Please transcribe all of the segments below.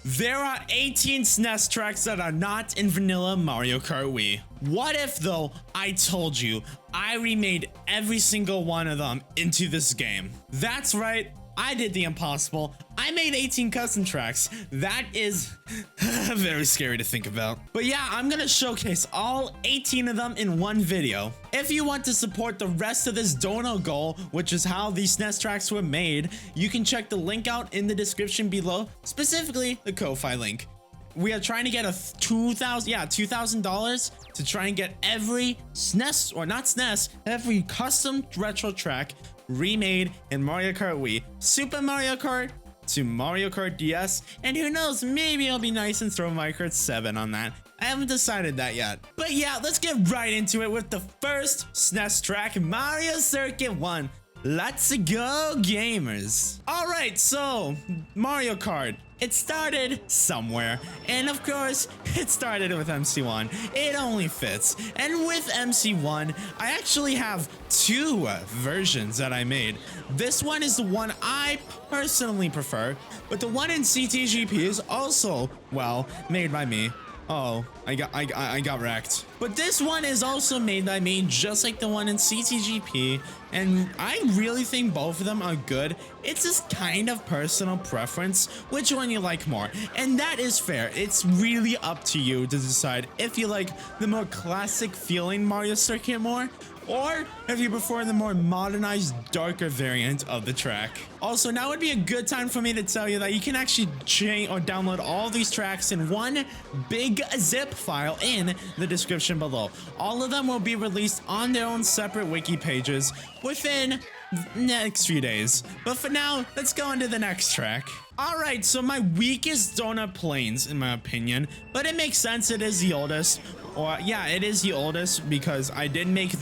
There are 18 SNES tracks that are not in vanilla Mario Kart Wii. What if though I told you I remade every single one of them into this game? That's right, I did the impossible. I made 18 custom tracks. That is very scary to think about. But yeah, I'm gonna showcase all 18 of them in one video. If you want to support the rest of this dono goal, which is how these SNES tracks were made, you can check the link out in the description below, specifically the Ko-Fi link. We are trying to get a $2,000 to try and get every SNES, or not SNES, every custom retro track remade in Mario Kart Wii, Super Mario Kart to Mario Kart DS, and who knows, maybe it'll be nice and throw Mario Kart 7 on that. I haven't decided that yet. But yeah, let's get right into it with the first SNES track, Mario Circuit 1. Let's go, gamers. Alright, so Mario Kart. It started somewhere, and of course, it started with MC1. It only fits. And with MC1, I actually have two versions that I made. This one is the one I personally prefer, but the one in CTGP is also, well, made by me. Oh, I got wrecked. But this one is also made by me, just like the one in CTGP, and I really think both of them are good. It's just kind of personal preference, which one you like more, and that is fair. It's really up to you to decide if you like the more classic feeling Mario Circuit more, or if you prefer the more modernized, darker variant of the track. Also, now would be a good time for me to tell you that you can actually change or download all these tracks in one big zip file in the description below. All of them will be released on their own separate wiki pages within the next few days. But for now, let's go into the next track. Alright, so my weakest Donut Plains, in my opinion, but it makes sense, it is the oldest. Or, yeah, it is the oldest because I did make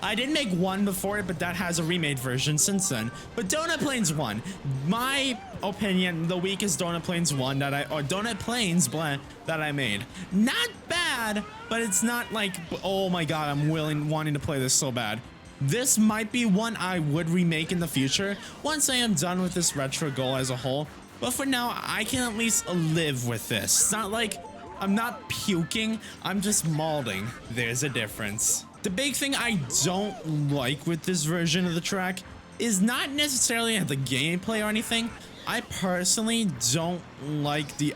I did make one before it, but that has a remade version since then. But Donut Plains 1, my opinion, the weakest Donut Plains 1 that Donut Plains blend that I made. Not bad, but it's not like, oh my god, I'm wanting to play this so bad. This might be one I would remake in the future once I am done with this retro goal as a whole. But for now, I can at least live with this. It's not like I'm not puking, I'm just molding. There's a difference. The big thing I don't like with this version of the track is not necessarily the gameplay or anything. I personally don't like the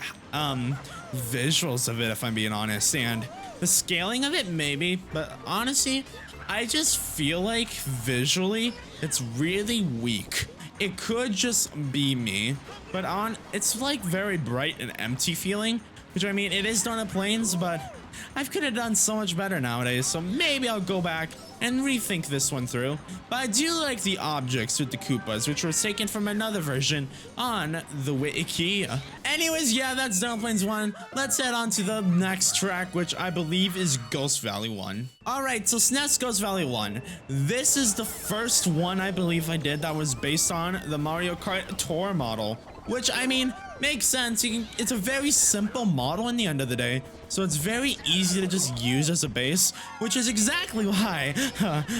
visuals of it, if I'm being honest, and the scaling of it maybe, but honestly, I just feel like visually it's really weak. It could just be me, but it's like very bright and empty feeling. Which, I mean, it is Donut Plains, but I could have done so much better nowadays, so maybe I'll go back and rethink this one through. But I do like the objects with the Koopas, which was taken from another version on the wiki. Anyways, yeah, that's Donut Plains 1. Let's head on to the next track, which I believe is Ghost Valley 1. Alright, so SNES Ghost Valley 1. This is the first one I believe I did that was based on the Mario Kart Tour model, which, I mean, makes sense. It's a very simple model in the end of the day, so it's very easy to just use as a base, which is exactly why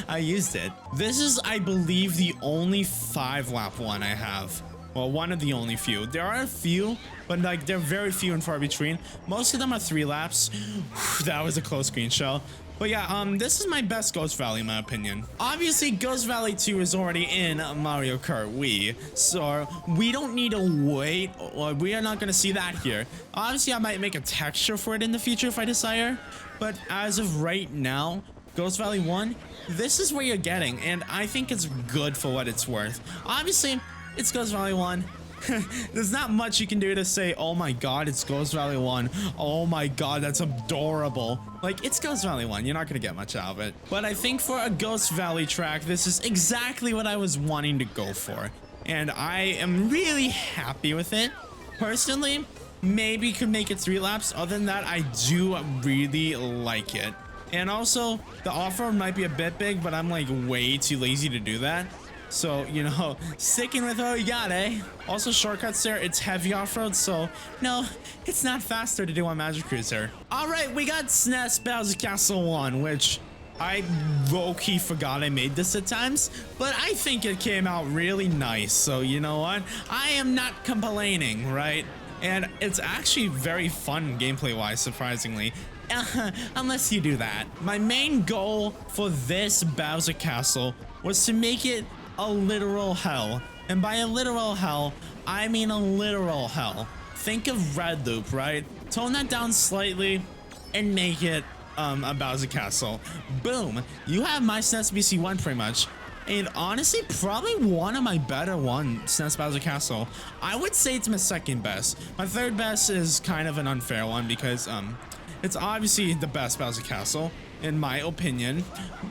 I used it. This is, I believe, the only 5-lap one I have. Well, one of the only few. There are a few, but like they're very few and far between. Most of them are 3 laps. That was a close screen shell. But yeah, this is my best Ghost Valley in my opinion. Obviously, Ghost Valley 2 is already in Mario Kart Wii, so we don't need to wait, or we are not gonna see that here. Obviously, I might make a texture for it in the future if I desire, but as of right now, Ghost Valley 1, this is what you're getting, and I think it's good for what it's worth. Obviously, it's Ghost Valley 1. There's not much you can do to say, oh my god, it's Ghost Valley 1. Oh my god, that's adorable. Like, it's Ghost Valley 1. You're not gonna get much out of it. But I think for a Ghost Valley track, this is exactly what I was wanting to go for. And I am really happy with it. Personally, maybe could make it 3 laps. Other than that, I do really like it. And also, the off-road might be a bit big, but I'm like way too lazy to do that. So, you know, sticking with what you got, eh? Also, shortcuts there, it's heavy off-road, so no, it's not faster to do on Magic Cruiser. Alright, we got SNES Bowser Castle 1, which I low-key forgot I made this at times, but I think it came out really nice, so you know what? I am not complaining, right? and it's actually very fun gameplay wise, surprisingly. Unless you do that. My main goal for this Bowser Castle was to make it a literal hell. And by a literal hell, I mean a literal hell. Think of Red Loop, right? Tone that down slightly and make it a Bowser Castle. Boom. You have my SNES BC1 pretty much. And honestly, probably one of my better SNES Bowser Castle. I would say it's my second best. My third best is kind of an unfair one because it's obviously the best Bowser Castle, in my opinion.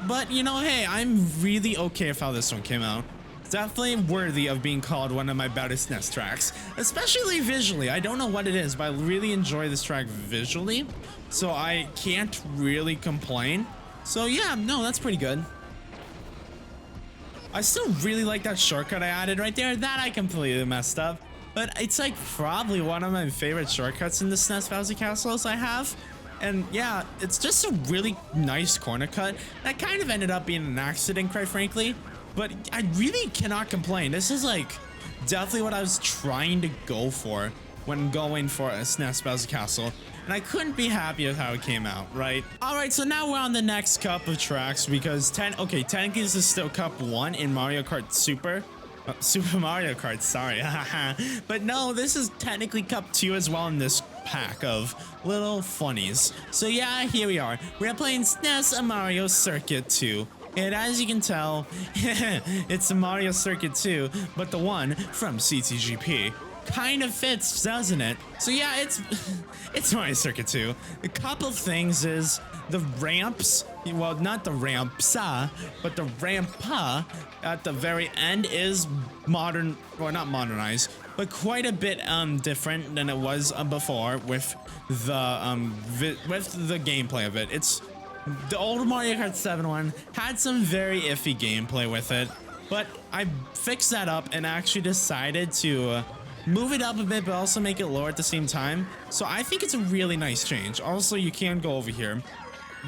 But, you know, hey, I'm really okay with how this one came out. It's definitely worthy of being called one of my better SNES tracks, especially visually. I don't know what it is, but I really enjoy this track visually, so I can't really complain. So yeah, no, that's pretty good. I still really like that shortcut I added right there. That I completely messed up, but it's like probably one of my favorite shortcuts in the SNES Bowser Castles I have. And yeah, it's just a really nice corner cut that kind of ended up being an accident, quite frankly. But I really cannot complain. This is like definitely what I was trying to go for when going for a SNES Bowser Castle. And I couldn't be happy with how it came out, right? Alright, so now we're on the next cup of tracks because technically this is still Cup 1 in Mario Kart Super. Super Mario Kart, sorry. But no, this is technically Cup 2 as well in this pack of little funnies. So yeah, here we are. We're playing SNES Mario Circuit 2. And as you can tell, it's the Mario Circuit 2, but the one from CTGP. Kind of fits, doesn't it? So yeah, it's Mario Circuit 2. A couple things is the ramps, well, not the ramps, but the rampa at the very end is modern, well, not modernized, but quite a bit different than it was before with the gameplay of it. It's the old Mario Kart 7 one had some very iffy gameplay with it, but I fixed that up and actually decided to move it up a bit, but also make it lower at the same time. So I think it's a really nice change. Also, you can go over here.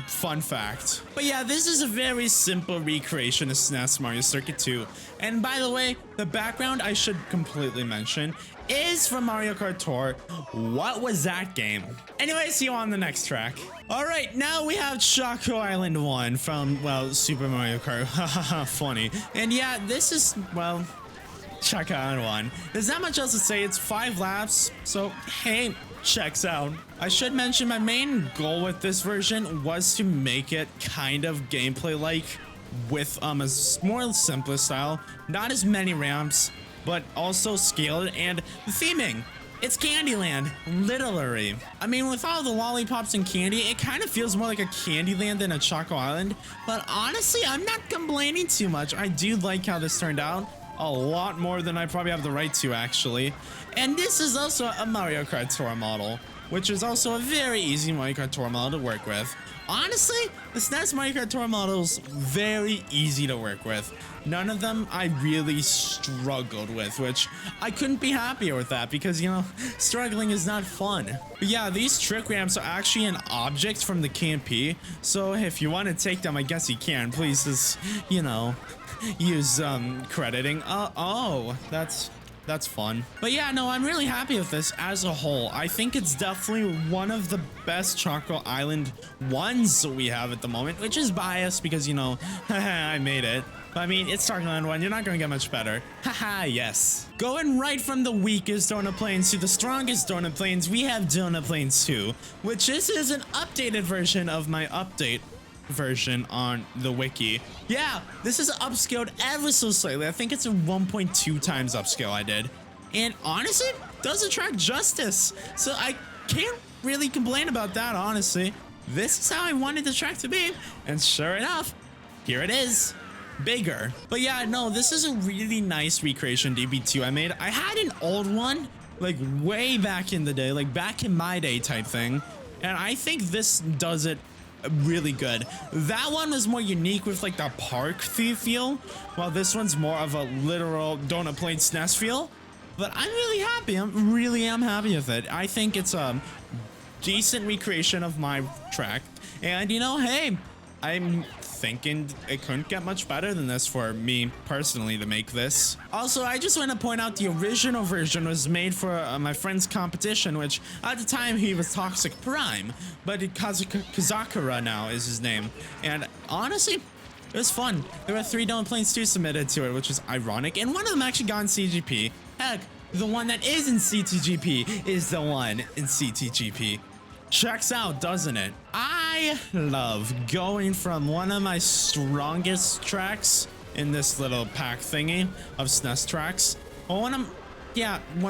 Fun fact. But yeah, this is a very simple recreation of SNES Mario Circuit 2. And by the way, the background I should completely mention is from Mario Kart Tour. What was that game? Anyway, see you on the next track. Alright, now we have Choco Island 1 from, well, Super Mario Kart. Haha, funny. And yeah, this is, well, Choco Island 1. There's not much else to say. It's 5 laps, so hey, checks out. I should mention my main goal with this version was to make it kind of gameplay-like with a more simpler style. Not as many ramps, but also scaled, and the theming. It's Candyland, literally. I mean, with all the lollipops and candy, it kind of feels more like a Candyland than a Choco Island. But honestly, I'm not complaining too much. I do like how this turned out. A lot more than I probably have the right to, actually. And this is also a Mario Kart Tour model, which is also a very easy Mario Kart Tour model to work with. Honestly, the SNES Mario Kart Tour model's very easy to work with. None of them I really struggled with, which I couldn't be happier with that because, you know, struggling is not fun. But yeah, these trick ramps are actually an object from the KMP, so if you want to take them, I guess you can. Please just, you know, use crediting. Oh, that's fun. But yeah, no, I'm really happy with this as a whole. I think it's definitely one of the best Choco Island ones we have at the moment, which is biased because, you know, I made it. But I mean, it's Choco Island 1, you're not gonna get much better. Haha, yes. Going right from the weakest donut planes to the strongest donut planes, we have Donut Plains 2, which this is an updated version of my update version on the wiki. Yeah, this is upscaled ever so slightly. I think it's a 1.2 times upscale I did. And honestly, does the track justice. So I can't really complain about that, honestly. This is how I wanted the track to be. And sure enough, here it is. Bigger. But yeah, no, this is a really nice recreation DB2 I made. I had an old one, like way back in the day, like back in my day type thing. And I think this does it really good. That one was more unique with like the park feel, while this one's more of a literal Donut Plains SNES feel. But I'm really happy. I really am happy with it. I think it's a decent recreation of my track. And you know, hey, I'm thinking it couldn't get much better than this for me personally to make this. Also, I just want to point out the original version was made for my friend's competition, which at the time he was Toxic Prime, but Kazakura now is his name. And honestly, it was fun. There were 3 Don't Planes 2 submitted to it, which is ironic, and one of them actually got in CGP. Heck, the one that is in CTGP is the one in CTGP. Checks out, doesn't it? I love going from one of my strongest tracks in this little pack thingy of SNES tracks. Well, one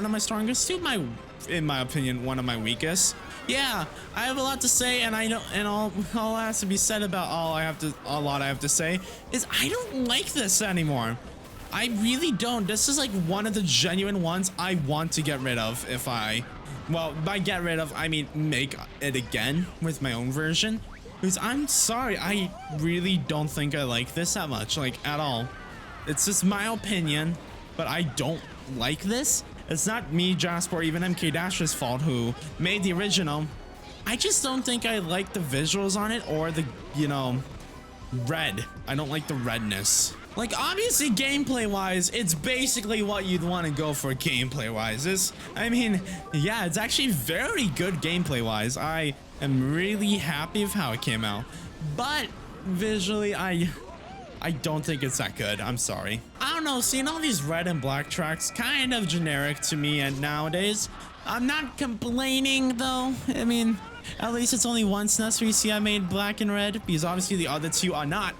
of my strongest to in my opinion, one of my weakest. Yeah, I have a lot to say, and I don't, and all has to be said about a lot I have to say is I don't like this anymore. I really don't. This is like one of the genuine ones I want to get rid of well, by get rid of, I mean make it again with my own version. Because I'm sorry, I really don't think I like this that much, like at all. It's just my opinion, but I don't like this. It's not me, Jasper, or even MK Dash's fault who made the original. I just don't think I like the visuals on it or the, red. I don't like the redness. Like, obviously, gameplay-wise, it's basically what you'd want to go for gameplay-wise. I mean, yeah, it's actually very good gameplay-wise. I am really happy with how it came out. But, visually, I don't think it's that good. I'm sorry. I don't know, seeing all these red and black tracks, kind of generic to me and nowadays. I'm not complaining, though. I mean, at least it's only one SNES where you see I made black and red, because obviously the other 2 are not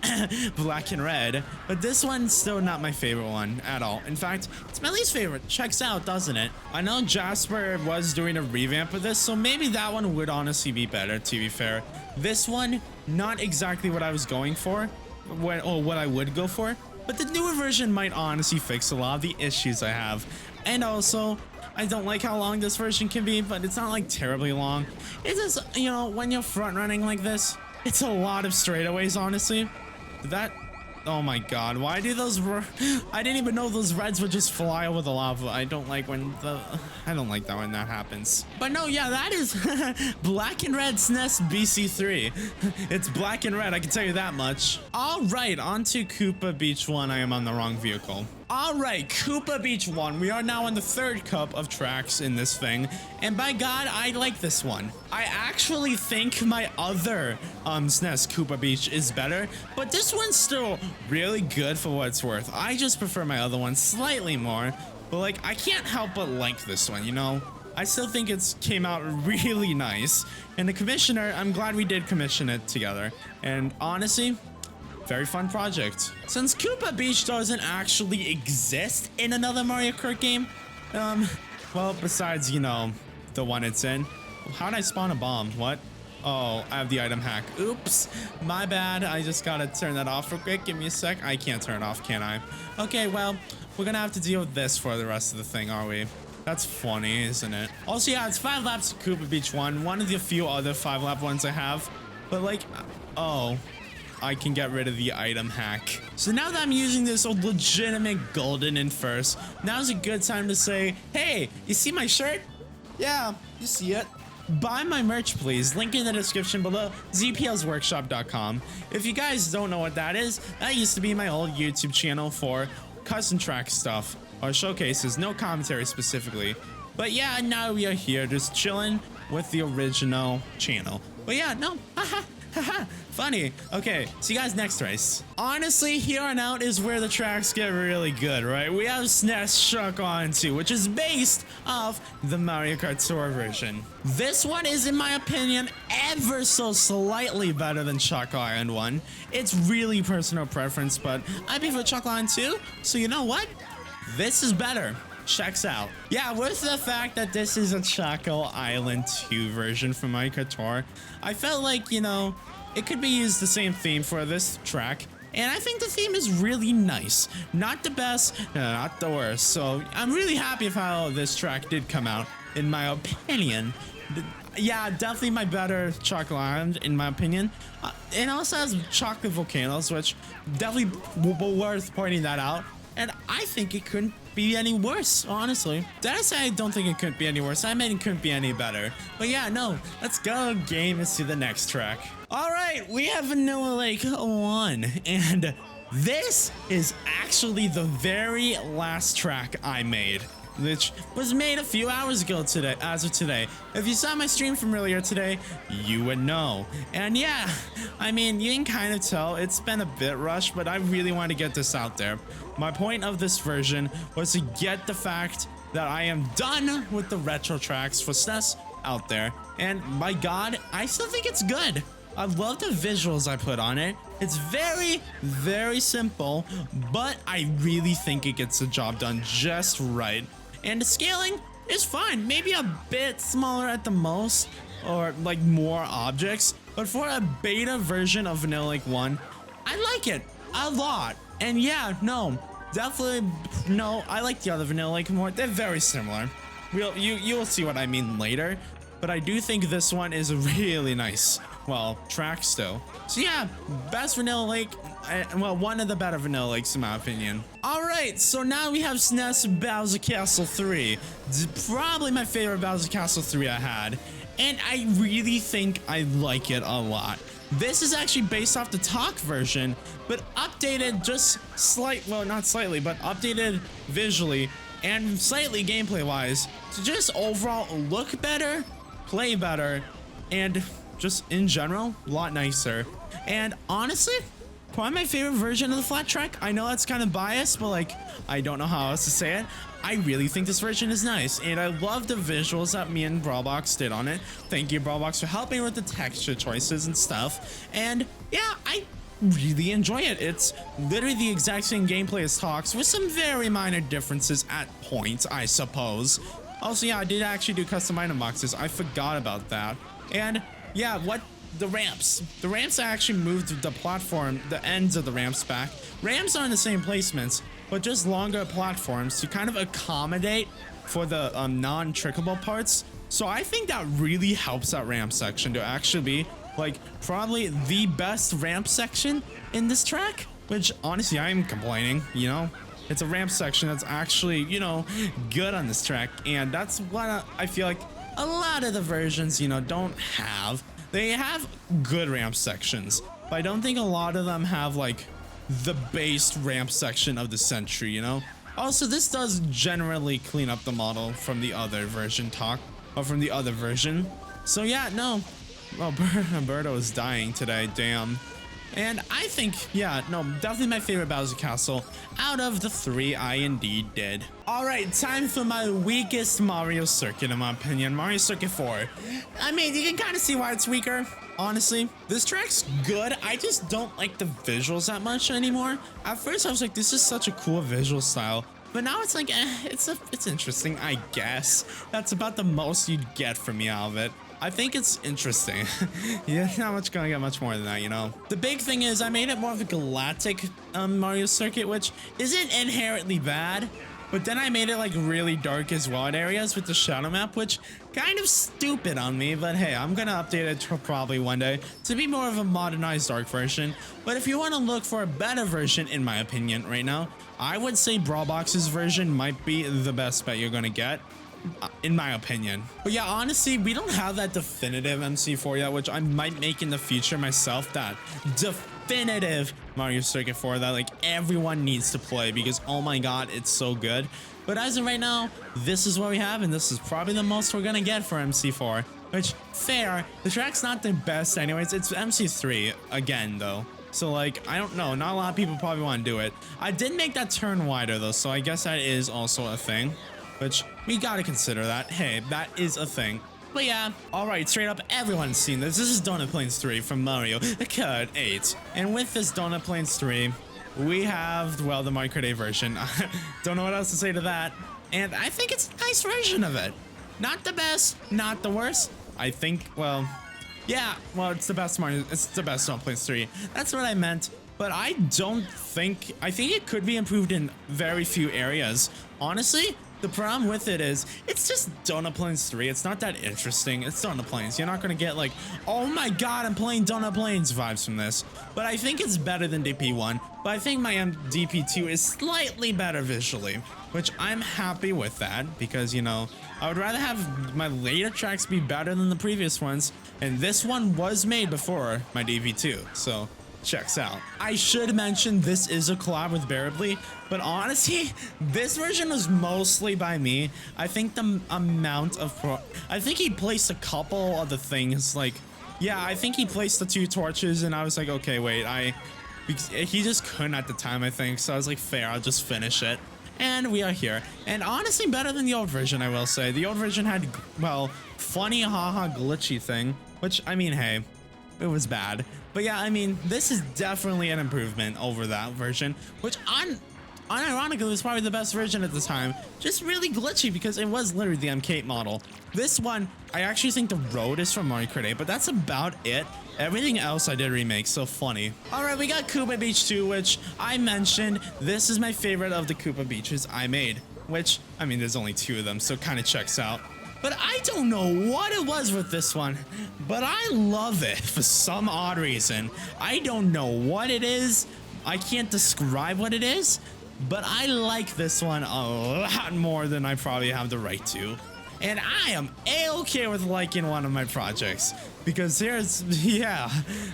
black and red. But this one's still not my favorite one at all. In fact, it's my least favorite. Checks out, doesn't it? I know Jasper was doing a revamp of this, so maybe that one would honestly be better, to be fair. This one, not exactly what I was going for, or what I would go for, but the newer version might honestly fix a lot of the issues I have. And also, I don't like how long this version can be, but it's not like terribly long. It's just, when you're front running like this, it's a lot of straightaways, honestly. Oh my god, why do those, I didn't even know those reds would just fly over the lava. I don't like that when that happens. But no, yeah, that is black and red SNES BC3. It's black and red, I can tell you that much. All right, on to Koopa Beach 1. I am on the wrong vehicle. All right, Koopa Beach 1. We are now on the 3rd cup of tracks in this thing. And by God, I like this one. I actually think my other SNES Koopa Beach is better, but this one's still really good for what it's worth. I just prefer my other one slightly more, but like, I can't help but like this one, I still think it came out really nice. And the commissioner, I'm glad we did commission it together. And honestly, very fun project. Since Koopa Beach doesn't actually exist in another Mario Kart game, well, besides, the one it's in. How'd I spawn a bomb? What? Oh, I have the item hack. Oops, my bad. I just gotta turn that off real quick. Give me a sec. I can't turn it off, can I? Okay, well, we're gonna have to deal with this for the rest of the thing, are we? That's funny, isn't it? Also, yeah, it's 5 laps of Koopa Beach 1. One of the few other 5-lap ones I have. But like, oh, I can get rid of the item hack. So now that I'm using this legitimate golden in first, now's a good time to say, hey, you see my shirt? Yeah, you see it. Buy my merch, please. Link in the description below, zplsworkshop.com. If you guys don't know what that is, that used to be my old YouTube channel for custom track stuff, or showcases, no commentary specifically. But yeah, now we are here just chilling with the original channel. But yeah, no, haha. Haha, funny. Okay, see you guys next race. Honestly, here on out is where the tracks get really good, right? We have SNES Shock On 2, which is based off the Mario Kart Tour version. This one is, in my opinion, ever so slightly better than Shock Island 1. It's really personal preference, but I prefer Shock Island 2, so you know what? This is better. Checks out. Yeah, with the fact that this is a Choco Island 2 version from Mario Kart Tour, I felt like, it could be used the same theme for this track, and I think the theme is really nice. Not the best, not the worst, so I'm really happy with how this track did come out, in my opinion. Yeah, definitely my better Chocolate Island, in my opinion. It also has chocolate volcanoes, which definitely worth pointing that out. And I think it couldn't be any worse, honestly. Did I say I don't think it couldn't be any worse? I mean, it couldn't be any better. But yeah, no, let's go game to the next track. All right, we have Vanilla Lake 1, and this is actually the very last track I made, which was made a few hours ago today, as of today. If you saw my stream from earlier today, you would know. And yeah, I mean, you can kind of tell it's been a bit rushed, but I really want to get this out there. My point of this version was to get the fact that I am done with the retro tracks for SNES out there. And my God, I still think it's good. I love the visuals I put on it. It's very, very simple, but I really think it gets the job done just right. And the scaling is fine, maybe a bit smaller at the most, or like more objects, but for a beta version of Vanilla Lake 1, I like it a lot. And yeah, no, definitely no, I like the other Vanilla Lake more. They're very similar. You will see what I mean later, but I do think this one is really nice. Well, track still. So yeah, best Vanilla Lake, well, one of the better Vanilla Lakes in my opinion. All right, so now we have SNES Bowser Castle 3. Probably my favorite Bowser Castle 3 I had, and I really think I like it a lot. This is actually based off the talk version, but updated just well, not slightly, but updated visually and slightly gameplay wise to just overall look better, play better, and just in general, a lot nicer. And honestly, probably my favorite version of the flat track. I know that's kind of biased, but like, I don't know how else to say it. I really think this version is nice, and I love the visuals that me and Brawlbox did on it. Thank you, Brawlbox, for helping with the texture choices and stuff. And yeah, I really enjoy it. It's literally the exact same gameplay as Talks, with some very minor differences at points, I suppose. Also, yeah, I did actually do custom item boxes. I forgot about that. And yeah, the ramps. The ramps actually moved the platform, the ends of the ramps back. Ramps are in the same placements, but just longer platforms to kind of accommodate for the non-trickable parts. So I think that really helps that ramp section to actually be like probably the best ramp section in this track, which honestly I am complaining, you know. It's a ramp section that's actually, you know, good on this track, and that's what I feel like a lot of the versions, you know, don't have. They have good ramp sections, but I don't think a lot of them have like the base ramp section of the century, you know. Also, this does generally clean up the model from the other version from the other version. So yeah, no. Oh, Birdo is dying today, damn. And I think, yeah, no, definitely my favorite Bowser Castle out of the 3 I indeed did. All right, time for my weakest Mario Circuit, in my opinion, Mario Circuit 4. I mean, you can kind of see why it's weaker, honestly. This track's good, I just don't like the visuals that much anymore. At first, I was like, this is such a cool visual style. But now it's like, it's interesting, I guess. That's about the most you'd get from me out of it. I think it's interesting. Yeah, not gonna get much more than that, you know. The big thing is I made it more of a galactic Mario Circuit, which isn't inherently bad, but then I made it like really dark as well in areas with the shadow map, which kind of stupid on me, but hey, I'm gonna update it probably one day to be more of a modernized dark version. But if you want to look for a better version, in my opinion right now, I would say Brawlbox's version might be the best bet you're gonna get, in my opinion. But yeah, honestly, we don't have that definitive MC4 yet, which I might make in the future myself, that definitive Mario Circuit 4 that like everyone needs to play because oh my God, it's so good. But as of right now, this is what we have, and this is probably the most we're gonna get for MC4, which fair, the track's not the best anyways. It's MC3 again though, so like I don't know, not a lot of people probably want to do it. I did make that turn wider though, so I guess that is also a thing, which we gotta consider that. Hey, that is a thing. But yeah, alright, straight up, everyone's seen this. This is Donut Plains 3 from Mario Kart 8. And with this Donut Plains 3, we have, well, the Mario Kart 8 version. Don't know what else to say to that. And I think it's a nice version of it. Not the best, not the worst. I think, well, yeah, well, it's the best Mario, it's the best Donut Plains 3. That's what I meant. But I think it could be improved in very few areas. Honestly, The problem with it is, it's just Donut Plains 3. It's not that interesting. It's Donut Plains. You're not gonna get like, oh my god, I'm playing Donut Plains vibes from this. But I think it's better than DP1. But I think my DP2 is slightly better visually, which I'm happy with that because, you know, I would rather have my later tracks be better than the previous ones. And this one was made before my DP2, so checks out. I should mention this is a collab with Bearably, but honestly, this version was mostly by me. I think the amount of I think he placed a couple of the things, like, yeah, I think he placed the 2 torches, and I was like, okay, wait, he just couldn't at the time, I think, so I was like, fair, I'll just finish it. And we are here. And honestly, better than the old version, I will say. The old version had, well, funny haha glitchy thing, which, I mean, hey, it was bad. But yeah, I mean, this is definitely an improvement over that version, which unironically was probably the best version at the time. Just really glitchy because it was literally the MK model. This one, I actually think the road is from Mario Kart 8, but that's about it. Everything else I did remake, so funny. All right, we got Koopa Beach 2, which I mentioned. This is my favorite of the Koopa Beaches I made, which, I mean, there's only 2 of them, so it kind of checks out. But I don't know what it was with this one, but I love it for some odd reason. I don't know what it is. I can't describe what it is, but I like this one a lot more than I probably have the right to. And I am a-okay with liking one of my projects because yeah,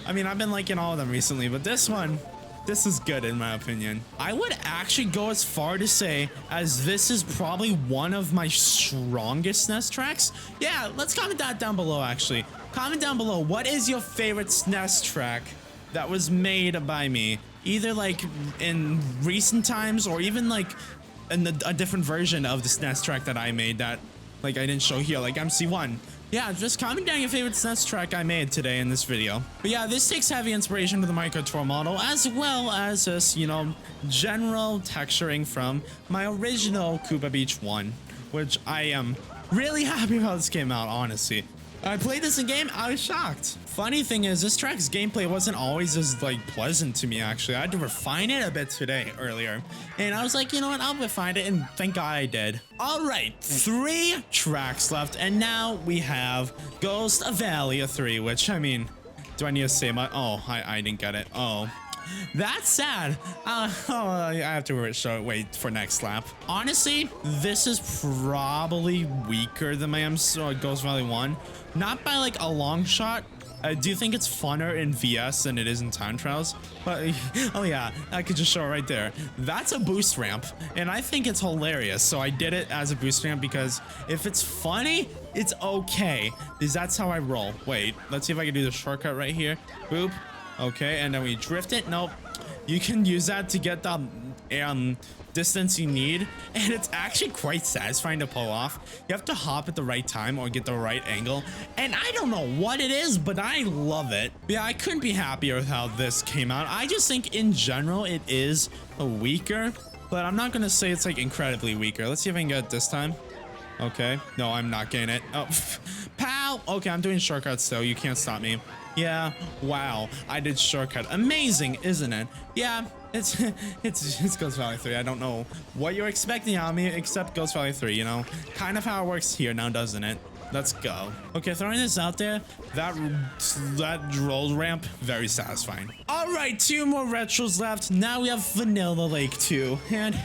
I mean, I've been liking all of them recently, but this one, this is good in my opinion. I would actually go as far to say as this is probably one of my strongest SNES tracks. Yeah, let's comment that down below actually. Comment down below, what is your favorite SNES track that was made by me? Either like in recent times or even like in a different version of the SNES track that I made that like I didn't show here, like MC1. Yeah, just comment down your favorite SNES track I made today in this video. But yeah, this takes heavy inspiration from the Mario Kart 12 model, as well as this, you know, general texturing from my original Koopa Beach 1, which I am really happy how this came out, honestly. I played this in game, I was shocked. Funny thing is, this track's gameplay wasn't always as like pleasant to me actually. I had to refine it a bit earlier. And I was like, you know what, I'll refine it, and thank God I did. Alright, 3 tracks left, and now we have Ghost of Valia 3, which, I mean, do I need to say my, oh, I didn't get it. Oh. That's sad. I have to wait for next lap. Honestly, this is probably weaker than my Ghost Valia 1. Not by like a long shot. I do think it's funner in VS than it is in time trials, but oh yeah, I could just show it right there. That's a boost ramp, and I think it's hilarious, so I did it as a boost ramp because if it's funny, it's okay, because that's how I roll. Wait, let's see if I can do the shortcut right here. Boop. Okay, and then we drift it. Nope. You can use that to get the distance you need, and it's actually quite satisfying to pull off. You have to hop at the right time or get the right angle, and I don't know what it is, but I love it. Yeah, I couldn't be happier with how this came out. I just think in general it is a weaker, but I'm not gonna say it's like incredibly weaker. Let's see if I can get it this time. Okay, no, I'm not getting it. Oh, pow. Okay, I'm doing shortcuts, so you can't stop me. Yeah, wow, I did shortcut. Amazing, isn't it? Yeah, it's Ghost Valley 3. I don't know what you're expecting out of me except Ghost Valley 3, you know? Kind of how it works here now, doesn't it? Let's go. Okay, throwing this out there, that roll ramp, very satisfying. All right, 2 more retros left. Now we have Vanilla Lake 2, and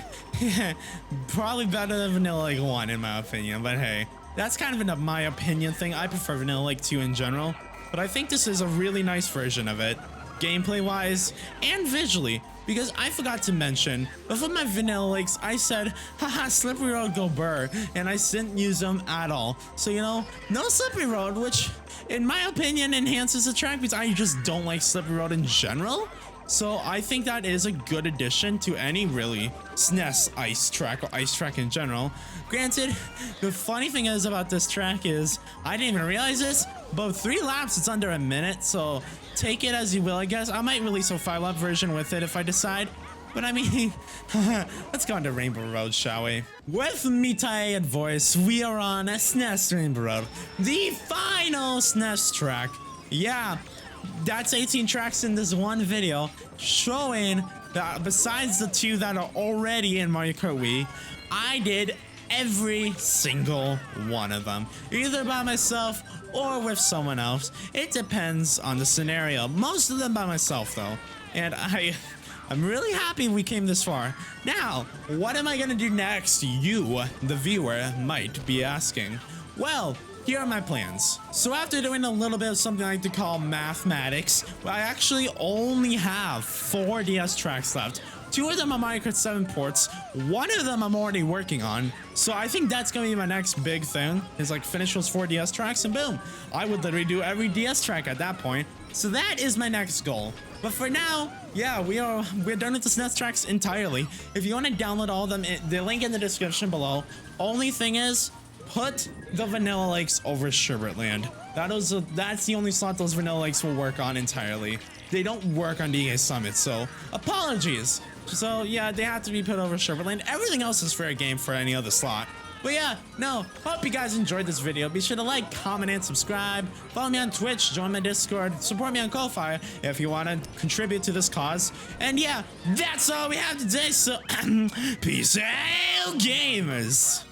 probably better than Vanilla Lake 1 in my opinion, but hey, that's kind of my opinion thing. I prefer Vanilla Lake 2 in general. But I think this is a really nice version of it, gameplay-wise and visually, because I forgot to mention, before my Vanilla Lakes, I said, haha, Slippery Road go burr, and I didn't use them at all. So, you know, no Slippery Road, which, in my opinion, enhances the track, because I just don't like Slippery Road in general. So I think that is a good addition to any really SNES ice track or ice track in general. Granted, the funny thing is about this track is, I didn't even realize this, but 3 laps it's under a minute, so take it as you will, I guess. I might release a 5-lap version with it if I decide. But I mean, let's go on to Rainbow Road, shall we? With me, tired voice, we are on SNES Rainbow Road, the final SNES track. Yeah. That's 18 tracks in this one video, showing that besides the 2 that are already in Mario Kart Wii, I did every single one of them, either by myself or with someone else. It depends on the scenario. Most of them by myself though, and I'm really happy we came this far. Now, what am I gonna do next? You, the viewer, might be asking. Well, here are my plans. So after doing a little bit of something I like to call mathematics, I actually only have 4 DS tracks left. 2 of them are Mario Kart 7 ports, 1 of them I'm already working on. So I think that's gonna be my next big thing, is like finish those 4 DS tracks and boom. I would literally do every DS track at that point. So that is my next goal. But for now, yeah, we're done with the SNES tracks entirely. If you want to download all of them, the link in the description below. Only thing is, put the Vanilla Lakes over Sherbet Land. That's the only slot those Vanilla Lakes will work on entirely. They don't work on DA Summit, so apologies. So yeah, they have to be put over Sherbet Land. Everything else is fair game for any other slot. But yeah, no, hope you guys enjoyed this video. Be sure to like, comment, and subscribe. Follow me on Twitch, join my Discord, support me on Ko-Fi if you want to contribute to this cause. And yeah, that's all we have today, so peace out, gamers!